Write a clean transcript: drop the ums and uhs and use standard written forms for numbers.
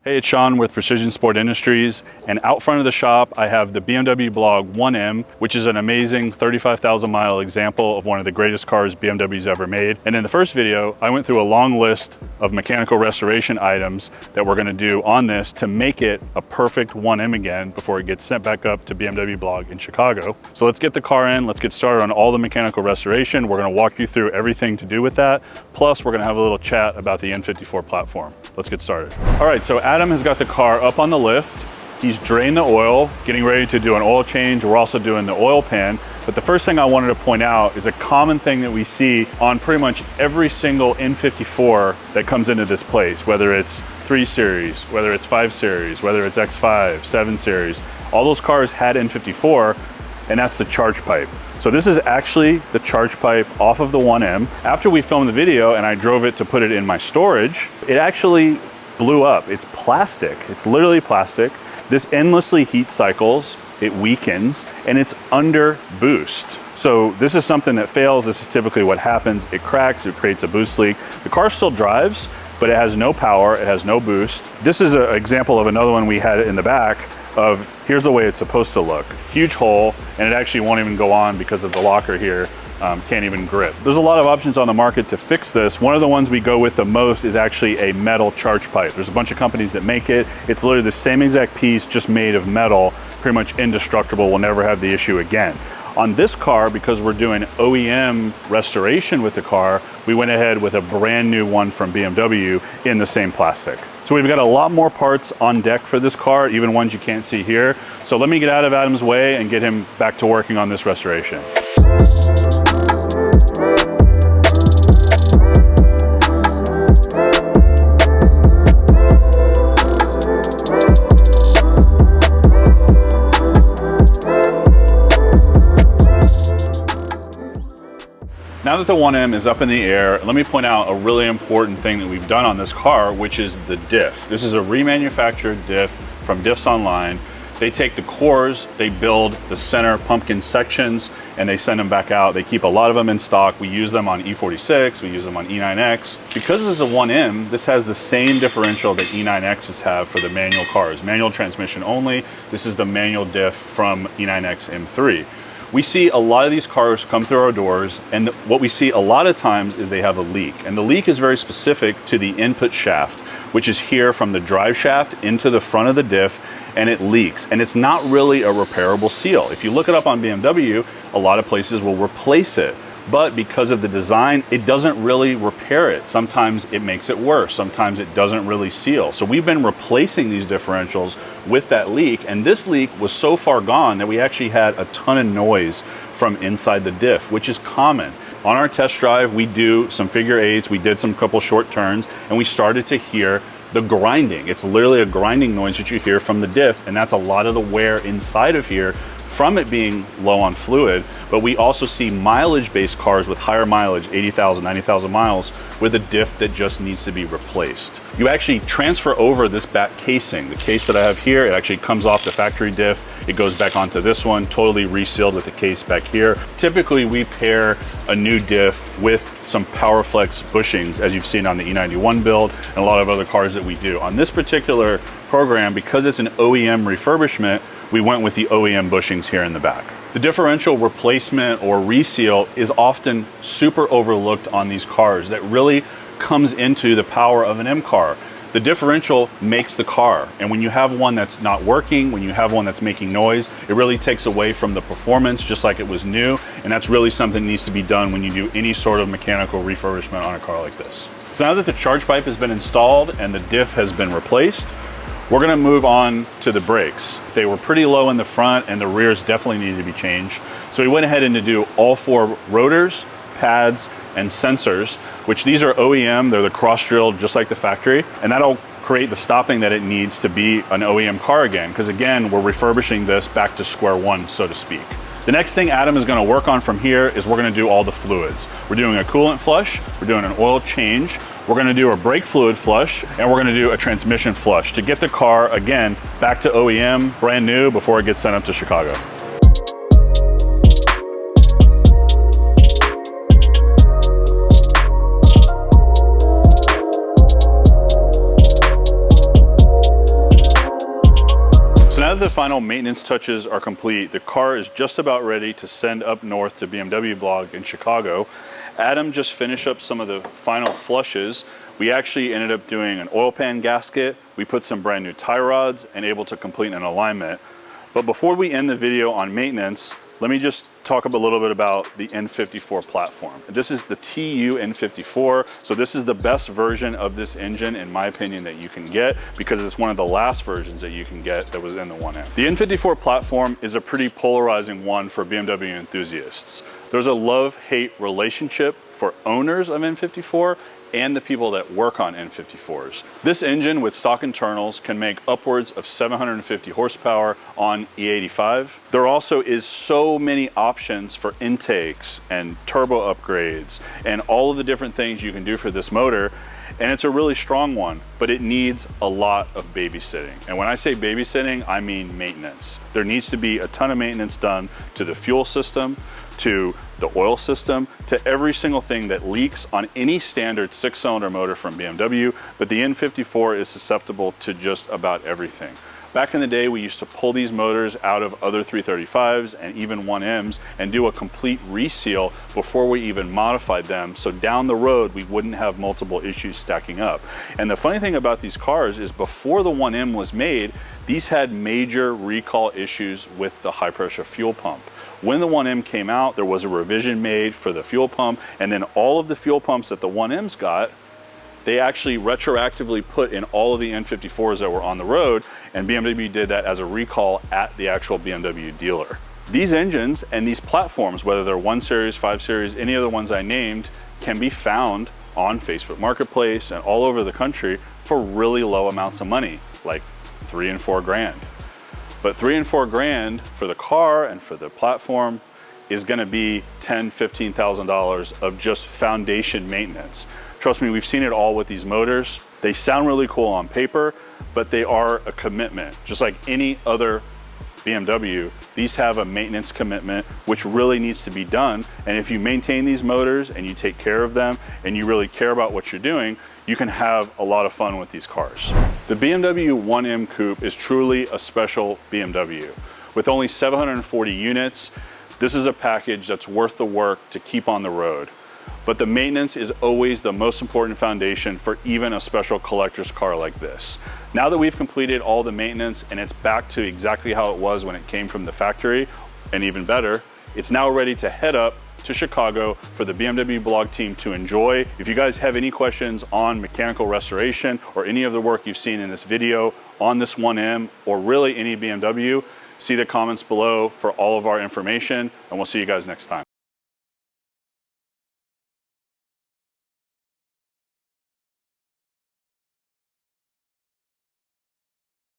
Hey, it's Sean with Precision Sport Industries, and out front of the shop I have the BMW Blog 1M, which is an amazing 35,000 mile example of one of the greatest cars BMW's ever made. And in the first video, I went through a long list of mechanical restoration items that we're gonna do on this to make it a perfect 1M again before it gets sent back up to BMW Blog in Chicago. So let's get the car in, let's get started on all the mechanical restoration. We're gonna walk you through everything to do with that. Plus, we're gonna have a little chat about the N54 platform. Let's get started. All right, so Adam has got the car up on the lift. He's drained the oil, getting ready to do an oil change. We're also doing the oil pan. But the first thing I wanted to point out is a common thing that we see on pretty much every single N54 that comes into this place, whether it's 3 Series, whether it's 5 Series, whether it's X5, 7 Series. All those cars had N54, and that's the charge pipe. So this is actually the charge pipe off of the 1M. After we filmed the video and I drove it to put it in my storage, it actually blew up. It's plastic, it's literally plastic. This endlessly heat cycles, it weakens, and it's under boost. So this is something that fails. This is typically what happens. It cracks, it creates a boost leak. The car still drives, but it has no power, it has no boost. This is an example of another one we had in the back of, here's the way it's supposed to look. Huge hole, and it actually won't even go on because of the locker here. Can't even grip. There's a lot of options on the market to fix this. One of the ones we go with the most is actually a metal charge pipe. There's a bunch of companies that make it. It's literally the same exact piece, just made of metal, pretty much indestructible, will never have the issue again. On this car, because we're doing OEM restoration with the car, we went ahead with a brand new one from BMW in the same plastic. So we've got a lot more parts on deck for this car, even ones you can't see here. So let me get out of Adam's way and get him back to working on this restoration. Now that the 1M is up in the air, let me point out a really important thing that we've done on this car, which is the diff. This is a remanufactured diff from Diffs Online. They take the cores, they build the center pumpkin sections, and they send them back out. They keep a lot of them in stock. We use them on E46, we use them on E9X. Because this is a 1M, this has the same differential that E9Xs have for the manual cars. Manual transmission only. This is the manual diff from E9X M3. We see a lot of these cars come through our doors, and what we see a lot of times is they have a leak. And the leak is very specific to the input shaft, which is here from the drive shaft into the front of the diff, and it leaks. And it's not really a repairable seal. If you look it up on BMW, a lot of places will replace it. But because of the design, it doesn't really repair it. Sometimes it makes it worse. Sometimes it doesn't really seal. So we've been replacing these differentials with that leak, and this leak was so far gone that we actually had a ton of noise from inside the diff, which is common. On our test drive, we do some figure eights, we did some couple short turns, and we started to hear the grinding. It's literally a grinding noise that you hear from the diff, and that's a lot of the wear inside of here from it being low on fluid. But we also see mileage-based cars with higher mileage, 80,000, 90,000 miles, with a diff that just needs to be replaced. You actually transfer over this back casing. The case that I have here, it actually comes off the factory diff. It goes back onto this one, totally resealed with the case back here. Typically, we pair a new diff with some PowerFlex bushings, as you've seen on the E91 build and a lot of other cars that we do. On this particular program, because it's an OEM refurbishment, we went with the OEM bushings here in the back. The differential replacement or reseal is often super overlooked on these cars. That really comes into the power of an M car. The differential makes the car, and when you have one that's not working, when you have one that's making noise, it really takes away from the performance just like it was new, and that's really something that needs to be done when you do any sort of mechanical refurbishment on a car like this. So now that the charge pipe has been installed and the diff has been replaced, we're gonna move on to the brakes. They were pretty low in the front and the rears definitely needed to be changed. So we went ahead and to do all 4 rotors, pads, and sensors, which these are OEM, they're the cross-drilled just like the factory, and that'll create the stopping that it needs to be an OEM car again, because again, we're refurbishing this back to square one, so to speak. The next thing Adam is gonna work on from here is we're gonna do all the fluids. We're doing a coolant flush, we're doing an oil change, we're gonna do a brake fluid flush, and we're gonna do a transmission flush to get the car, again, back to OEM, brand new, before it gets sent up to Chicago. Now that the final maintenance touches are complete, the car is just about ready to send up north to BMW Blog in Chicago. Adam just finished up some of the final flushes. We actually ended up doing an oil pan gasket. We put some brand new tie rods and able to complete an alignment. But before we end the video on maintenance, let me just talk a little bit about the N54 platform. This is the TU N54, so this is the best version of this engine, in my opinion, that you can get, because it's one of the last versions that you can get that was in the 1M. The N54 platform is a pretty polarizing one for BMW enthusiasts. There's a love-hate relationship for owners of N54 and the people that work on N54s. This engine with stock internals can make upwards of 750 horsepower on E85. There also is so many options for intakes and turbo upgrades and all of the different things you can do for this motor. And it's a really strong one, but it needs a lot of babysitting. And when I say babysitting, I mean maintenance. There needs to be a ton of maintenance done to the fuel system, to the oil system, to every single thing that leaks on any standard 6-cylinder motor from BMW, but the N54 is susceptible to just about everything. Back in the day, we used to pull these motors out of other 335s and even 1Ms and do a complete reseal before we even modified them, so down the road we wouldn't have multiple issues stacking up. And the funny thing about these cars is before the 1M was made, these had major recall issues with the high pressure fuel pump. When the 1M came out, there was a revision made for the fuel pump, and then all of the fuel pumps that the 1Ms got, they actually retroactively put in all of the N54s that were on the road, and BMW did that as a recall at the actual BMW dealer. These engines and these platforms, whether they're 1 Series, 5 Series, any of the ones I named, can be found on Facebook Marketplace and all over the country for really low amounts of money, like $3 and $4 grand. But $3 and $4 grand for the car and for the platform is gonna be $10,000, $15,000 of just foundation maintenance. Trust me, we've seen it all with these motors. They sound really cool on paper, but they are a commitment. Just like any other BMW, these have a maintenance commitment which really needs to be done. And if you maintain these motors and you take care of them and you really care about what you're doing, you can have a lot of fun with these cars. The BMW 1M Coupe is truly a special BMW. With only 740 units, this is a package that's worth the work to keep on the road. But the maintenance is always the most important foundation for even a special collector's car like this. Now that we've completed all the maintenance and it's back to exactly how it was when it came from the factory, and even better, it's now ready to head up to Chicago for the BMW Blog team to enjoy. If you guys have any questions on mechanical restoration or any of the work you've seen in this video on this 1M or really any BMW, see the comments below for all of our information, and we'll see you guys next time.